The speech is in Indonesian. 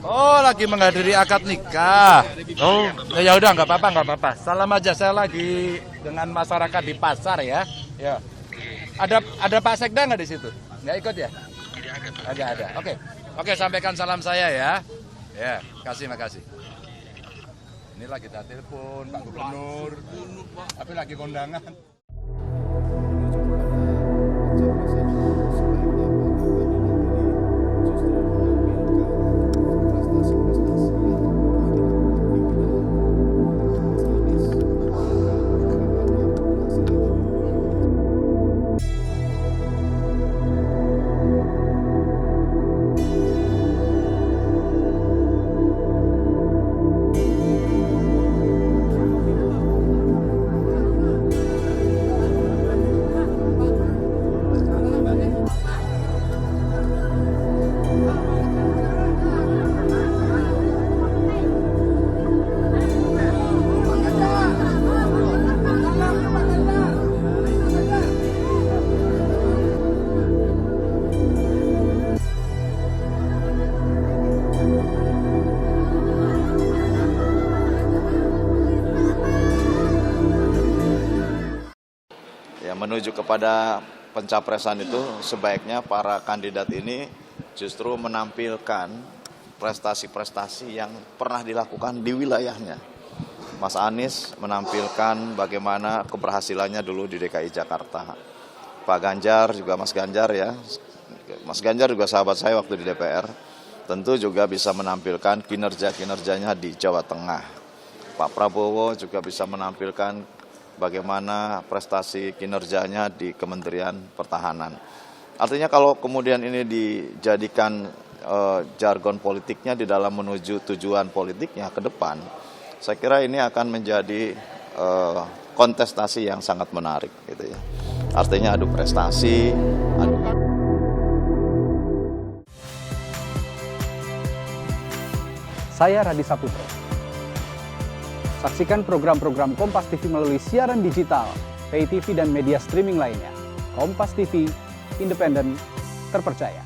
Oh, lagi menghadiri akad nikah. Oh, Ya udah, nggak apa-apa, nggak apa-apa. Salam aja, saya lagi dengan masyarakat di pasar ya. Ya. Ada Pak Sekda nggak di situ? Nggak ikut ya? Tidak ada. Oke, oke, sampaikan salam saya ya. Ya, makasih. Ini lagi kita telepon Pak Gubernur, tapi lagi kondangan. Ya, menuju kepada pencapresan itu sebaiknya para kandidat ini justru menampilkan prestasi-prestasi yang pernah dilakukan di wilayahnya. Mas Anies menampilkan bagaimana keberhasilannya dulu di DKI Jakarta. Pak Ganjar juga Mas Ganjar ya. Mas Ganjar juga sahabat saya waktu di DPR. Tentu juga bisa menampilkan kinerja-kinerjanya di Jawa Tengah. Pak Prabowo juga bisa menampilkan bagaimana prestasi kinerjanya di Kementerian Pertahanan. Artinya kalau kemudian ini dijadikan jargon politiknya di dalam menuju tujuan politiknya ke depan, saya kira ini akan menjadi kontestasi yang sangat menarik gitu ya. Artinya adu prestasi, Saya Radi Saputro. Saksikan program-program Kompas TV melalui siaran digital, pay TV dan media streaming lainnya. Kompas TV, independen, terpercaya.